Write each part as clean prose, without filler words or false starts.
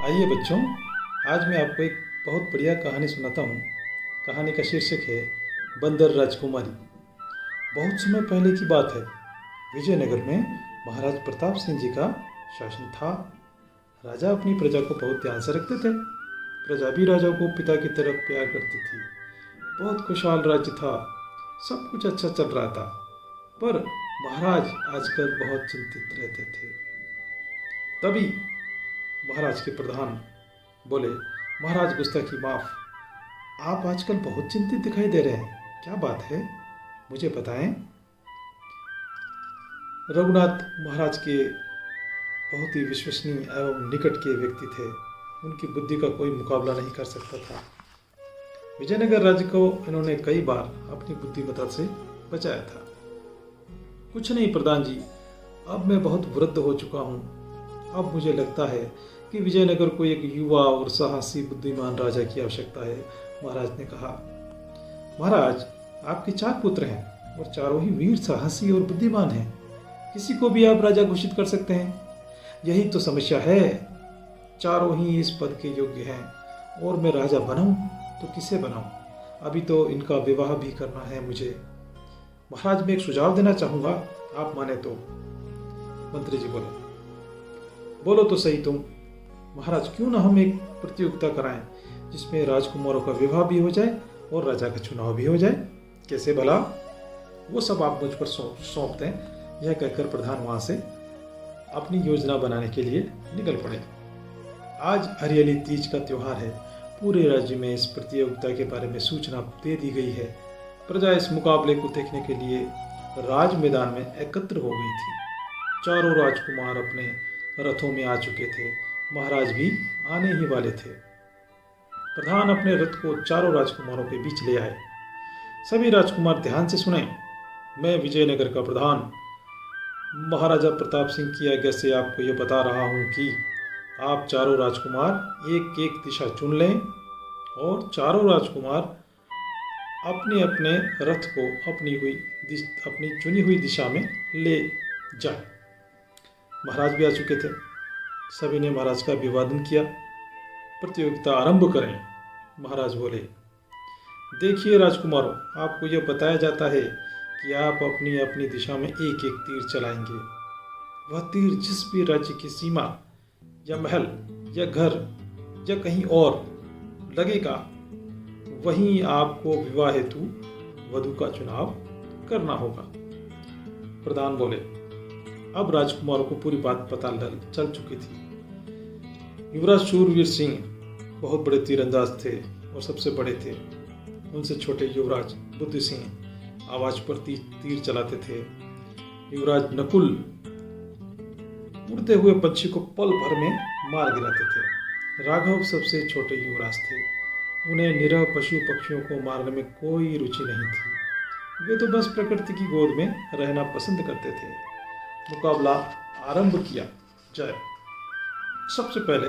आइए बच्चों, आज मैं आपको एक बहुत बढ़िया कहानी सुनाता हूँ। कहानी का शीर्षक है बंदर राजकुमारी। बहुत समय पहले की बात है। विजयनगर में महाराज प्रताप सिंह जी का शासन था। राजा अपनी प्रजा को बहुत ध्यान से रखते थे। प्रजा भी राजा को पिता की तरफ प्यार करती थी। बहुत खुशहाल राज्य था। सब कुछ अच्छा चल रहा था। पर महाराज आजकल बहुत चिंतित रहते थे। तभी महाराज के प्रधान बोले, महाराज गुस्ताखी माफ। आप आजकल बहुत चिंतित दिखाई दे रहे हैं, क्या बात है, मुझे बताएं। रघुनाथ महाराज के बहुत ही विश्वसनीय एवं निकट के व्यक्ति थे। उनकी बुद्धि का कोई मुकाबला नहीं कर सकता था। विजयनगर राज्य को इन्होंने कई बार अपनी बुद्धिमत्ता से बचाया था। कुछ नहीं प्रधान जी, अब मैं बहुत वृद्ध हो चुका हूँ। अब मुझे लगता है कि विजयनगर को एक युवा और साहसी बुद्धिमान राजा की आवश्यकता है। महाराज ने कहा, महाराज आपके 4 पुत्र हैं और चारों ही वीर, साहसी और बुद्धिमान हैं। किसी को भी आप राजा घोषित कर सकते हैं। यही तो समस्या है। चारों ही इस पद के योग्य हैं और मैं राजा बनाऊं तो किसे बनाऊं। अभी तो इनका विवाह भी करना है मुझे। महाराज मैं एक सुझाव देना चाहूंगा, आप माने तो। मंत्री जी बोले, बोलो तो सही तुम। महाराज क्यों ना हम एक प्रतियोगिता कराएं जिसमें राजकुमारों का विवाह भी हो जाए और राजा का चुनाव भी हो जाए। कैसे भला? वो सब आप मुझ पर सौंप दें। यह कहकर प्रधान वहां से अपनी योजना बनाने के लिए निकल पड़े। आज हरियाली तीज का त्योहार है। पूरे राज्य में इस प्रतियोगिता के बारे में सूचना दे दी गई है। प्रजा इस मुकाबले को देखने के लिए राज मैदान में एकत्र हो गई थी। चारों राजकुमार अपने रथों में आ चुके थे। महाराज भी आने ही वाले थे। प्रधान अपने रथ को चारों राजकुमारों के बीच ले आए। सभी राजकुमार ध्यान से सुने। मैं विजयनगर का प्रधान महाराजा प्रताप सिंह की आज्ञा से आपको यह बता रहा हूं कि आप चारों राजकुमार एक एक दिशा चुन लें और चारों राजकुमार अपने अपने रथ को अपनी चुनी हुई दिशा में ले जाए। महाराज भी आ चुके थे। सभी ने महाराज का अभिवादन किया। प्रतियोगिता आरंभ करें। महाराज बोले, देखिए राजकुमारों, आपको यह बताया जाता है कि आप अपनी अपनी दिशा में एक एक तीर चलाएंगे। वह तीर जिस भी राज्य की सीमा या महल या घर या कहीं और लगेगा, वहीं आपको विवाह हेतु वधू का चुनाव करना होगा। प्रधान बोले, अब राजकुमारों को पूरी बात पता चल चुकी थी। युवराज शूरवीर सिंह बहुत बड़े तीरंदाज थे और सबसे बड़े थे। उनसे छोटे युवराज बुद्धि सिंह आवाज पर तीर चलाते थे। युवराज नकुल उड़ते हुए पक्षी को पल भर में मार गिराते थे। राघव सबसे छोटे युवराज थे। उन्हें निरह पशु पक्षियों को मारने में कोई रुचि नहीं थी। वे तो बस प्रकृति की गोद में रहना पसंद करते थे। मुकाबला आरंभ किया जाए। सबसे पहले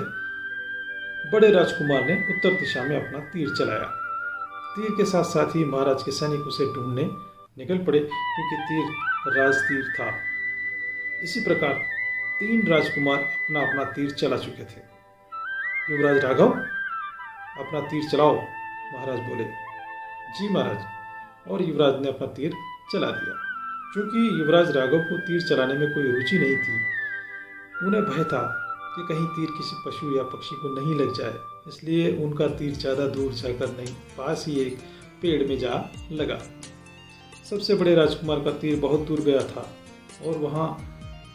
बड़े राजकुमार ने उत्तर दिशा में अपना तीर चलाया। तीर के साथ साथ ही महाराज के सैनिक उसे ढूंढने निकल पड़े, क्योंकि तीर राजतीर था। इसी प्रकार 3 राजकुमार अपना अपना तीर चला चुके थे। युवराज राघव, अपना तीर चलाओ। महाराज बोले, जी महाराज। और युवराज ने अपना तीर चला दिया। क्योंकि युवराज राघव को तीर चलाने में कोई रुचि नहीं थी, उन्हें भय था कि कहीं तीर किसी पशु या पक्षी को नहीं लग जाए, इसलिए उनका तीर ज़्यादा दूर जाकर नहीं, पास ही एक पेड़ में जा लगा। सबसे बड़े राजकुमार का तीर बहुत दूर गया था और वहाँ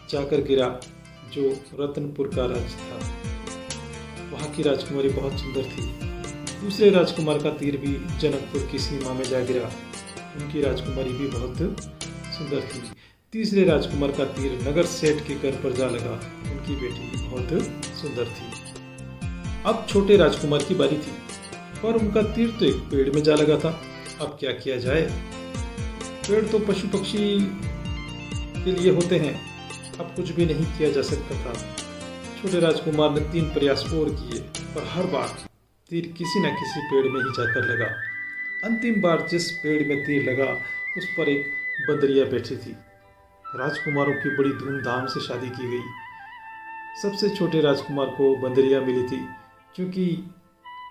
जाकर गिरा जो रतनपुर का राज्य था। वहाँ की राजकुमारी बहुत सुंदर थी। दूसरे राजकुमार का तीर भी जनकपुर की सीमा में जा गिरा। उनकी राजकुमारी भी बहुत सुंदर थी। तीसरे राजकुमार का तीर नगर सेठ के घर पर जा लगा। उनकी बेटी भी बहुत सुंदर थी। अब छोटे राजकुमार की बारी थी, पर उनका तीर तो एक पेड़ में जा लगा था। अब क्या किया जाए? पेड़ तो पशु पक्षी के लिए होते हैं। अब कुछ भी नहीं किया जा सकता था। छोटे राजकुमार ने 3 प्रयास और किए, पर हर बार तीर किसी न किसी पेड़ में ही जाकर लगा। अंतिम बार जिस पेड़ में तीर लगा, उस पर एक बंदरिया बैठी थी। राजकुमारों की बड़ी धूमधाम से शादी की गई। सबसे छोटे राजकुमार को बंदरिया मिली थी, क्योंकि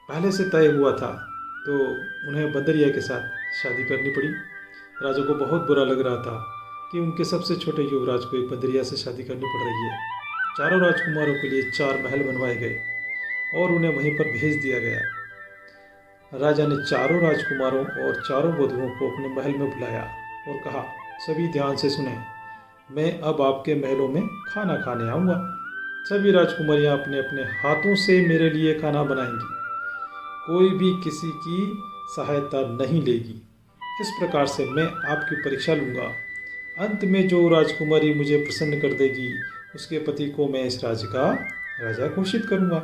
पहले से तय हुआ था तो उन्हें बंदरिया के साथ शादी करनी पड़ी। राजा को बहुत बुरा लग रहा था कि उनके सबसे छोटे युवराज को एक बंदरिया से शादी करनी पड़ रही है। चारों राजकुमारों के लिए 4 महल बनवाए गए और उन्हें वहीं पर भेज दिया गया। राजा ने चारों राजकुमारों और चारों वधुओं को अपने महल में बुलाया और कहा, सभी ध्यान से सुने, मैं अब आपके महलों में खाना खाने आऊँगा। सभी राजकुमारियाँ अपने अपने हाथों से मेरे लिए खाना बनाएंगी, कोई भी किसी की सहायता नहीं लेगी। इस प्रकार से मैं आपकी परीक्षा लूँगा। अंत में जो राजकुमारी मुझे प्रसन्न कर देगी उसके पति को मैं इस राज्य का राजा घोषित करूँगा।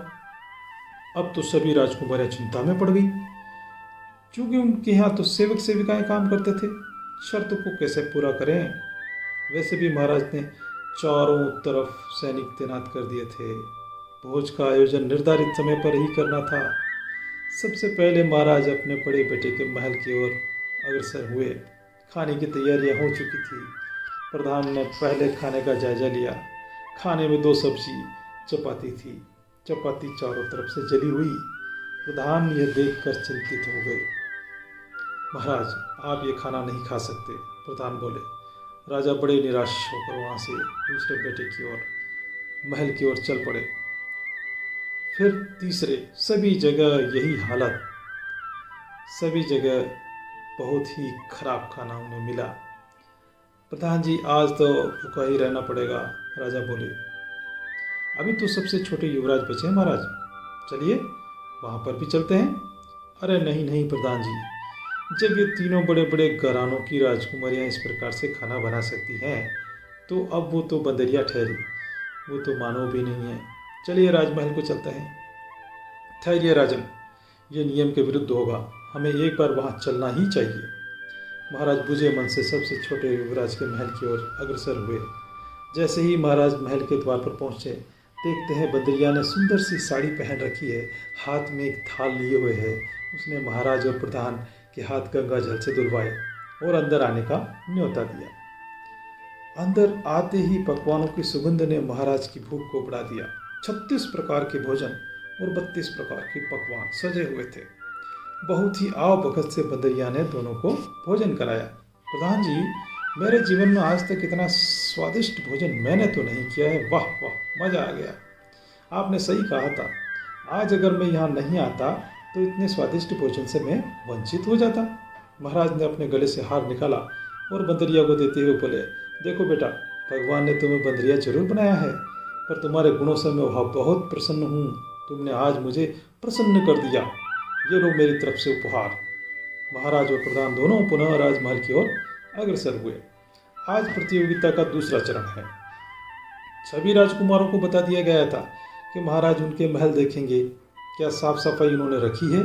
अब तो सभी राजकुमारियाँ चिंता में पड़ गई, क्योंकि उनके यहाँ तो सेवक सेविकाएं काम करते थे। शर्त को कैसे पूरा करें? वैसे भी महाराज ने चारों तरफ सैनिक तैनात कर दिए थे। भोज का आयोजन निर्धारित समय पर ही करना था। सबसे पहले महाराज अपने बड़े बेटे के महल की ओर अग्रसर हुए। खाने की तैयारियां हो चुकी थी। प्रधान ने पहले खाने का जायजा लिया। खाने में 2 सब्जी चपाती थी। चपाती चारों तरफ से जली हुई। प्रधान यह देखकर चिंतित हो गए। महाराज, आप ये खाना नहीं खा सकते, प्रधान बोले। राजा बड़े निराश होकर वहाँ से दूसरे बेटे की ओर महल की ओर चल पड़े। फिर तीसरे, सभी जगह यही हालत, सभी जगह बहुत ही खराब खाना उन्हें मिला। प्रधान जी, आज तो भूखा ही रहना पड़ेगा, राजा बोले। अभी तो सबसे छोटे युवराज बचे हैं महाराज, चलिए वहाँ पर भी चलते हैं। अरे नहीं नहीं प्रधान जी, जब ये तीनों बड़े बड़े घरानों की राजकुमारियाँ इस प्रकार से खाना बना सकती हैं तो अब वो तो बंदरिया ठहरी, वो तो मानव भी नहीं है। चलिए राजमहल को चलते हैं। ठहरिए राजन, ये नियम के विरुद्ध होगा, हमें एक बार वहाँ चलना ही चाहिए। महाराज बुझे मन से सबसे छोटे युवराज के महल की ओर अग्रसर हुए। जैसे ही महाराज महल के द्वार पर पहुँचे, देखते हैं बंदरिया ने सुंदर सी साड़ी पहन रखी है, हाथ में एक थाल लिए हुए है। उसने महाराज और प्रधान के हाथ गंगा जल से धुलवाए और अंदर आने का न्योता दिया। अंदर आते ही पकवानों की सुगंध ने महाराज की भूख को बढ़ा दिया। 36 प्रकार के भोजन और 32 प्रकार के पकवान सजे हुए थे। बहुत ही आव भगत से बंदरिया ने दोनों को भोजन कराया। प्रधान जी, मेरे जीवन में आज तक इतना स्वादिष्ट भोजन मैंने तो नहीं किया है। वाह वाह, मज़ा आ गया। आपने सही कहा था, आज अगर मैं यहाँ नहीं आता तो इतने स्वादिष्ट भोजन से मैं वंचित हो जाता। महाराज ने अपने गले से हार निकाला और बंदरिया को देते हुए बोले, देखो बेटा, भगवान ने तुम्हें बंदरिया जरूर बनाया है, पर तुम्हारे गुणों से मैं बहुत प्रसन्न हूँ। तुमने आज मुझे प्रसन्न कर दिया। ये लो मेरी तरफ से उपहार। महाराज और प्रधान दोनों पुनः राजमहल की ओर अग्रसर हुए। आज प्रतियोगिता का दूसरा चरण है। सभी राजकुमारों को बता दिया गया था कि महाराज उनके महल देखेंगे, क्या साफ सफाई उन्होंने रखी है,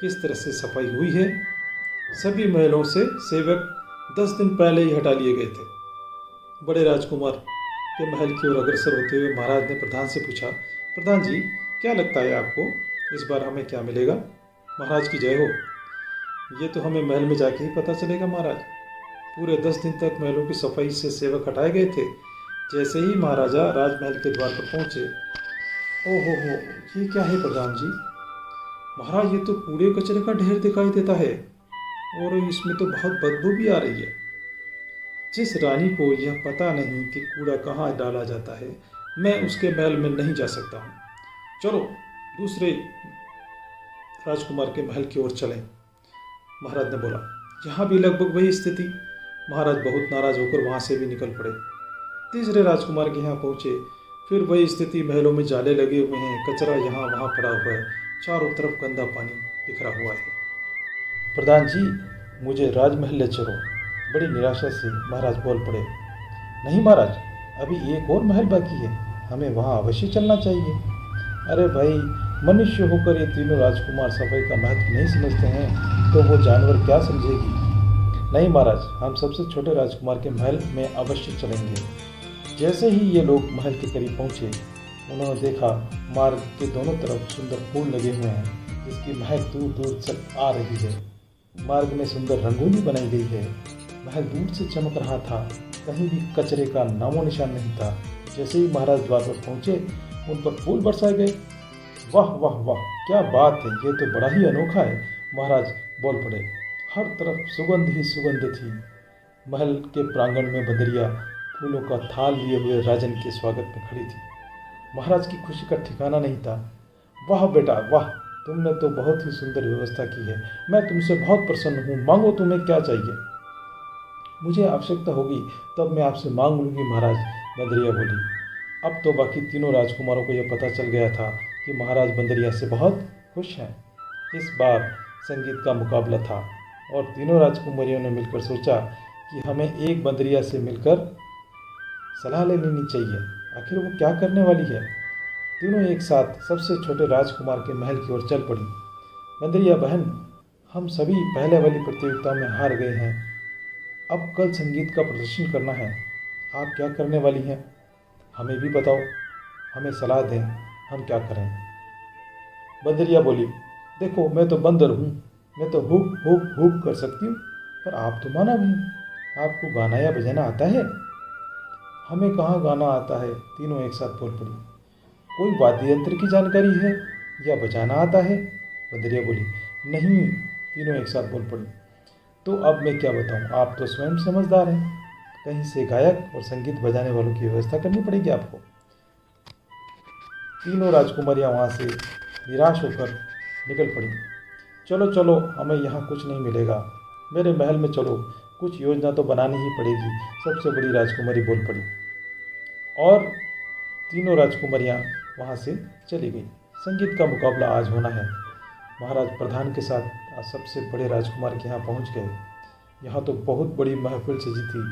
किस तरह से सफाई हुई है। सभी महलों से सेवक 10 दिन पहले ही हटा लिए गए थे। बड़े राजकुमार के महल की ओर अग्रसर होते हुए महाराज ने प्रधान से पूछा, प्रधान जी, क्या लगता है आपको इस बार हमें क्या मिलेगा? महाराज की जय हो। ये तो हमें महल में जाके ही पता चलेगा महाराज। पूरे 10 दिन तक महलों की सफाई से सेवक हटाए गए थे। जैसे ही महाराजा राजमहल के द्वार पर पहुंचे, ओहो हो, ये क्या है प्रधान जी? महाराज, ये तो कूड़े कचरे का ढेर दिखाई देता है और इसमें तो बहुत बदबू भी आ रही है। जिस रानी को यह पता नहीं कि कूड़ा कहाँ डाला जाता है, मैं उसके महल में नहीं जा सकता हूँ। चलो दूसरे राजकुमार के महल की ओर चलें। महाराज ने बोला। यहाँ भी लगभग वही स्थिति। महाराज बहुत नाराज होकर वहाँ से भी निकल पड़े। तीसरे राजकुमार के यहाँ पहुँचे, फिर वही स्थिति। महलों में जाले लगे हुए हैं, कचरा यहाँ वहाँ पड़ा हुआ है, चारों तरफ गंदा पानी बिखरा हुआ है। प्रधान जी, मुझे राजमहल ले चलो। बड़ी निराशा से महाराज बोल पड़े। नहीं महाराज, अभी एक और महल बाकी है, हमें वहाँ अवश्य चलना चाहिए। अरे भाई, मनुष्य होकर ये तीनों राजकुमार सफाई का महत्व नहीं समझते हैं तो वो जानवर क्या समझेगी। नहीं महाराज, हम सबसे छोटे राजकुमार के महल में अवश्य चलेंगे। जैसे ही ये लोग महल के करीब पहुँचे, उन्होंने देखा मार्ग के दोनों तरफ सुंदर फूल लगे हुए हैं, जिसकी महक दूर दूर तक आ रही है। मार्ग में सुंदर रंगोली बनाई गई है। महल दूर से चमक रहा था। कहीं भी कचरे का नामो निशान नहीं था। जैसे ही महाराज द्वार पर पहुंचे, उन पर फूल बरसाए गए। वाह वाह वाह, क्या बात है, ये तो बड़ा ही अनोखा है, महाराज बोल पड़े। हर तरफ सुगंध ही सुगंध थी। महल के प्रांगण में बंदरिया फूलों का थाल लिए हुए राजन के स्वागत में खड़ी थी। महाराज की खुशी का ठिकाना नहीं था। वाह बेटा वाह, तुमने तो बहुत ही सुंदर व्यवस्था की है। मैं तुमसे बहुत प्रसन्न हूँ। मांगो, तुम्हें क्या चाहिए? मुझे आवश्यकता होगी तब मैं आपसे मांग लूँगी महाराज, बंदरिया बोली। अब तो बाकी तीनों राजकुमारों को यह पता चल गया था कि महाराज बंदरिया से बहुत खुश हैं। इस बार संगीत का मुकाबला था और तीनों राजकुमारियों ने मिलकर सोचा कि हमें एक बंदरिया से मिलकर सलाह ले लेनी चाहिए, आखिर वो क्या करने वाली है। तीनों एक साथ सबसे छोटे राजकुमार के महल की ओर चल पड़ी। बंदरिया बहन, हम सभी पहले वाली प्रतियोगिता में हार गए हैं। अब कल संगीत का प्रदर्शन करना है। आप क्या करने वाली हैं? हमें भी बताओ, हमें सलाह दें, हम क्या करें। बंदरिया बोली, देखो मैं तो बंदर हूँ, मैं तो हुक हुक हुक कर सकती हूँ, पर आप तो मानव हैं। आपको गाना या बजाना आता है? हमें कहाँ गाना आता है, तीनों एक साथ बोल पड़ी। कोई वाद्य यंत्र की जानकारी है या बजाना आता है? बंदरिया बोली, नहीं, तीनों एक साथ बोल पड़ी। तो अब मैं क्या बताऊँ, आप तो स्वयं समझदार हैं। कहीं से गायक और संगीत बजाने वालों की व्यवस्था करनी पड़ेगी आपको। तीनों राजकुमारियाँ वहाँ से निराश होकर निकल पड़ी। चलो चलो, हमें यहाँ कुछ नहीं मिलेगा, मेरे महल में चलो, कुछ योजना तो बनानी ही पड़ेगी, सबसे बड़ी राजकुमारी बोल पड़ी। और तीनों राजकुमारियाँ वहाँ से चली गई। संगीत का मुकाबला आज होना है। महाराज प्रधान के साथ आज सबसे बड़े राजकुमार के यहाँ पहुँच गए। यहाँ तो बहुत बड़ी महफिल सजी थी।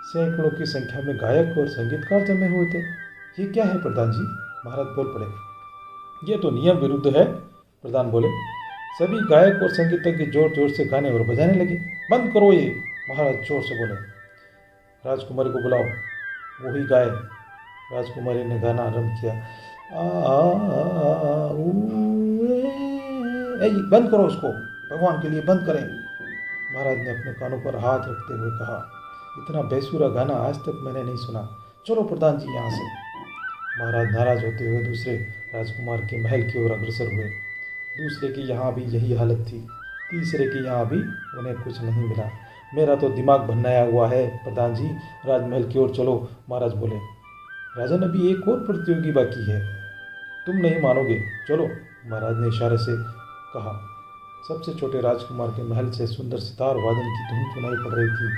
सैकड़ों की संख्या में गायक और संगीतकार जमे हुए थे। ये क्या है प्रधान जी? महाराज बोल पड़े। ये तो नियम विरुद्ध है, प्रधान बोले। सभी गायक और संगीतज्ञ जोर जोर से गाने और बजाने लगे। बंद करो ये, महाराज जोर से बोले। राजकुमारी को बुलाओ, वही गाए। राजकुमारी ने गाना आरंभ किया। बंद करो उसको, भगवान के लिए बंद करें। महाराज ने अपने कानों पर हाथ रखते हुए कहा, इतना बेसुरा गाना आज तक मैंने नहीं सुना। चलो प्रधान जी यहाँ से। महाराज नाराज होते हुए दूसरे राजकुमार के महल की ओर अग्रसर हुए। दूसरे की यहाँ भी यही हालत थी। तीसरे की यहाँ भी उन्हें कुछ नहीं मिला। मेरा तो दिमाग भन्नाया हुआ है, प्रधान जी राजमहल की ओर चलो, महाराज बोले। राजन, अभी एक और प्रतियोगी बाकी है, तुम नहीं मानोगे, चलो, महाराज ने इशारे से कहा। सबसे छोटे राजकुमार के महल से सुंदर सितार वादन की धुन सुनाई पड़ रही थी।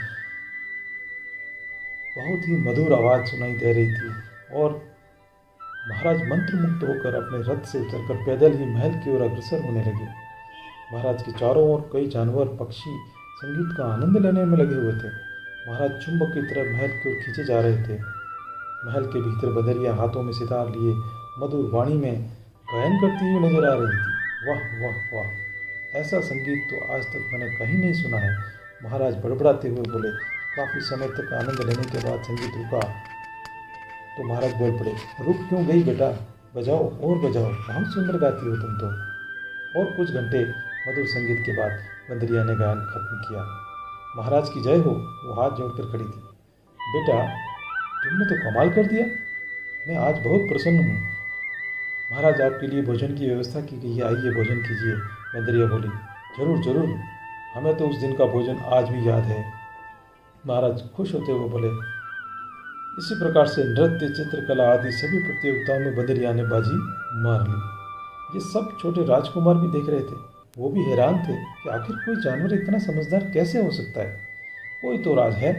बहुत ही मधुर आवाज़ सुनाई दे रही थी और महाराज मंत्रमुग्ध होकर अपने रथ से उतरकर पैदल ही महल की ओर अग्रसर होने लगे। महाराज के चारों ओर कई जानवर पक्षी संगीत का आनंद लेने में लगे हुए थे। महाराज चुंबक की तरह महल की ओर खींचे जा रहे थे। महल के भीतर बंदरिया हाथों में सितार लिए मधुर वाणी में गायन करती हुई नजर आ रही थी। वाह वाह वाह, ऐसा संगीत तो आज तक मैंने कहीं नहीं सुना है, महाराज बड़बड़ाते हुए बोले। काफ़ी समय तक आनंद लेने के बाद संगीत रुका तो महाराज बोल पड़े, रुक क्यों गई बेटा, बजाओ और बजाओ, बहुत सुंदर गाती हो तुम तो। और कुछ घंटे मधुर संगीत के बाद बंदरिया ने गायन खत्म किया। महाराज की जय हो, वो हाथ जोड़कर खड़ी थी। बेटा, तुमने तो कमाल कर दिया, मैं आज बहुत प्रसन्न हूँ। महाराज, आपके लिए भोजन की व्यवस्था की गई है, आइए भोजन कीजिए, बंदरिया बोली। जरूर जरूर, हमें तो उस दिन का भोजन आज भी याद है, महाराज खुश होते हुए बोले। इसी प्रकार से नृत्य, चित्रकला आदि सभी प्रतियोगिताओं में बंदरिया ने बाजी मार ली। ये सब छोटे राजकुमार भी देख रहे थे। वो भी हैरान थे कि आखिर कोई जानवर इतना समझदार कैसे हो सकता है। कोई तो राज है।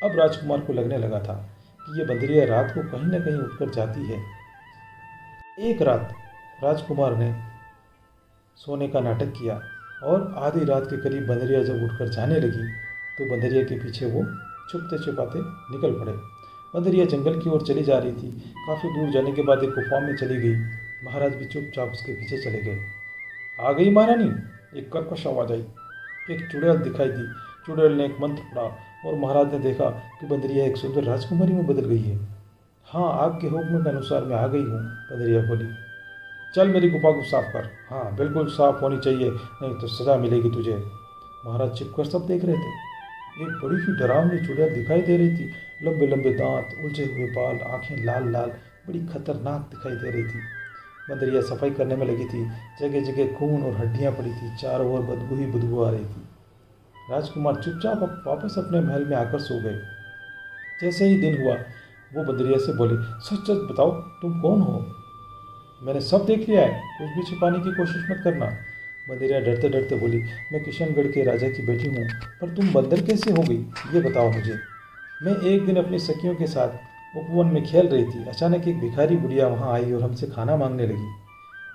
अब राजकुमार को लगने लगा था कि ये बंदरिया रात को कहीं न कहीं उठकर जाती है। एक रात राजकुमार ने सोने का नाटक किया और आधी रात के करीब बंदरिया जब उठकर जाने लगी तो बंदरिया के पीछे वो छुपते छुपाते निकल पड़े। बंदरिया जंगल की ओर चली जा रही थी। काफ़ी दूर जाने के बाद एक गुफा में चली गई। महाराज भी चुपचाप उसके पीछे चले गए। आ गई महारानी, एक कर्कश आवाज़ आई। एक चुड़ैल दिखाई दी। चुड़ैल ने एक मंत्र पढ़ा और महाराज ने देखा कि बंदरिया एक सुंदर राजकुमारी में बदल गई है। हाँ, आपके हुक्म के अनुसार मैं आ गई हूँ, बंदरिया बोली। चल मेरी गुफा को साफ कर। हाँ, बिल्कुल साफ होनी चाहिए, नहीं तो सज़ा मिलेगी तुझे। महाराज छिपकर सब देख रहे थे। एक बड़ी ही डरावनी चुड़ैल दिखाई दे रही थी। लंबे लंबे दांत, उलझे हुए बाल, आंखें लाल लाल, बड़ी खतरनाक दिखाई दे रही थी। बंदरिया सफाई करने में लगी थी। जगह जगह खून और हड्डियां पड़ी थी। चारों ओर बदबू ही बदबू आ रही थी। राजकुमार चुपचाप वापस अपने महल में आकर सो गए। जैसे ही दिन हुआ, वो बंदरिया से बोले, सच सच बताओ, तुम कौन हो? मैंने सब देख लिया है, कुछ भी छिपाने की कोशिश मत करना। बंदरिया डरते डरते बोली, मैं किशनगढ़ के राजा की बेटी हूँ, पर तुम बंदर कैसे हो गई, ये बताओ मुझे। मैं एक दिन अपनी सखियों के साथ उपवन में खेल रही थी। अचानक एक भिखारी बुढ़िया वहाँ आई और हमसे खाना मांगने लगी।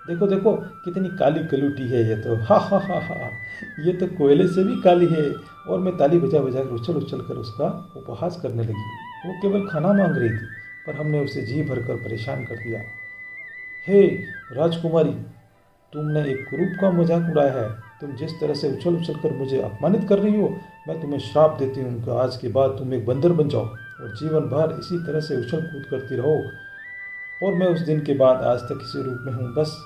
देखो देखो, कितनी काली कलूटी है ये तो, हा हा हा हा, ये तो कोयले से भी काली है। और मैं ताली बजा बजा कर उछल उछल कर उसका उपहास करने लगी। वो केवल खाना मांग रही थी, पर हमने उसे जी भरकर परेशान कर दिया। हे राजकुमारी, तुमने एक कुरूप का मजाक उड़ाया है। तुम जिस तरह से उछल उछल कर मुझे अपमानित कर रही हो, मैं तुम्हें श्राप देती हूँ कि आज के बाद तुम एक बंदर बन जाओ और जीवन भर इसी तरह से उछल कूद करती रहो। और मैं उस दिन के बाद आज तक इसी रूप में हूँ, बस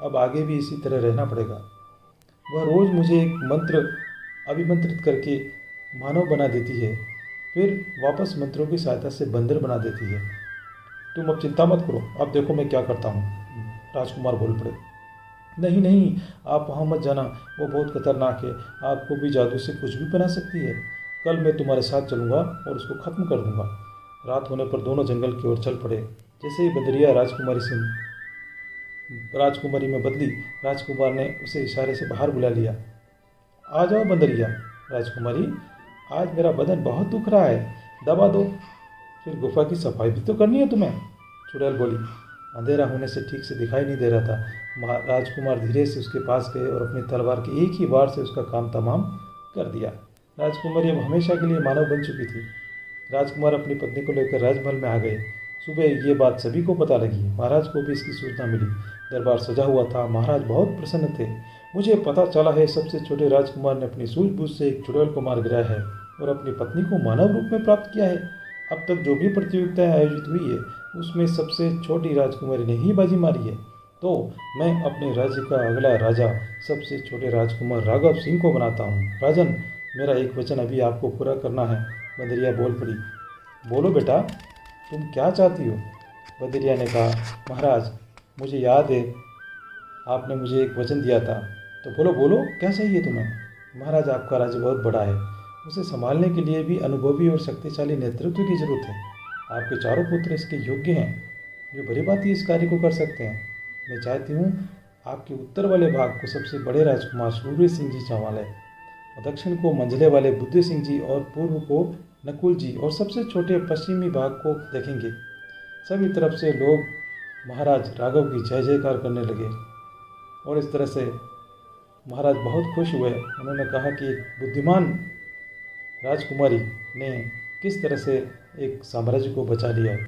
अब आगे भी इसी तरह रहना पड़ेगा। वह रोज़ मुझे एक मंत्र अभिमंत्रित करके मानव बना देती है, फिर वापस मंत्रों की सहायता से बंदर बना देती है। तुम अब चिंता मत करो, अब देखो मैं क्या करता हूँ। राजकुमार बोल पड़े। नहीं नहीं, आप वहाँ मत जाना, वो बहुत खतरनाक है। आपको भी जादू से कुछ भी बना सकती है। कल मैं तुम्हारे साथ चलूँगा और उसको ख़त्म कर दूँगा। रात होने पर दोनों जंगल की ओर चल पड़े। जैसे ही बंदरिया राजकुमारी में बदली, राजकुमार ने उसे इशारे से बाहर बुला लिया। आ जाओ बंदरिया। राजकुमारी, आज मेरा बदन बहुत दुख रहा है, दबा दो। फिर गुफा की सफाई भी तो करनी है तुम्हें, चुड़ैल बोली। अंधेरा होने से ठीक से दिखाई नहीं दे रहा था। राजकुमार धीरे से उसके पास गए और अपनी तलवार की एक ही वार से उसका काम तमाम कर दिया। राजकुमारी अब हमेशा के लिए मानव बन चुकी थी। राजकुमार अपनी पत्नी को लेकर राजमहल में आ गए। सुबह ये बात सभी को पता लगी। महाराज को भी इसकी सूचना मिली। दरबार सजा हुआ था। महाराज बहुत प्रसन्न थे। मुझे पता चला है, सबसे छोटे राजकुमार ने अपनी सूझबूझ से एक चुड़ैल को मार गिराया है और अपनी पत्नी को मानव रूप में प्राप्त किया है। अब तक जो भी प्रतियोगिताएं आयोजित हुई है, उसमें सबसे छोटी राजकुमारी ने ही बाजी मारी है। तो मैं अपने राज्य का अगला राजा सबसे छोटे राजकुमार राघव सिंह को बनाता हूँ। राजन, मेरा एक वचन अभी आपको पूरा करना है। बंदरिया बोल पड़ी। बोलो बेटा, तुम क्या चाहती हो? बंदरिया ने कहा, महाराज, मुझे याद है आपने मुझे एक वचन दिया था, तो बोलो बोलो, क्या चाहिए तुम्हें? महाराज, आपका राज्य बहुत बड़ा है, उसे संभालने के लिए भी अनुभवी और शक्तिशाली नेतृत्व की जरूरत है। आपके चारों पुत्र इसके योग्य हैं, जो भली भांति इस कार्य को कर सकते हैं। मैं चाहती हूँ आपके उत्तर वाले भाग को सबसे बड़े राजकुमार सूर्य सिंह जी संभालें, दक्षिण को मंझले वाले बुद्धि सिंह जी और पूर्व को नकुल जी, और सबसे छोटे पश्चिमी भाग को देखेंगे। सभी तरफ से लोग महाराज राघव की जय जयकार करने लगे और इस तरह से महाराज बहुत खुश हुए। उन्होंने कहा कि एक बुद्धिमान राजकुमारी ने किस तरह से एक साम्राज्य को बचा लिया है।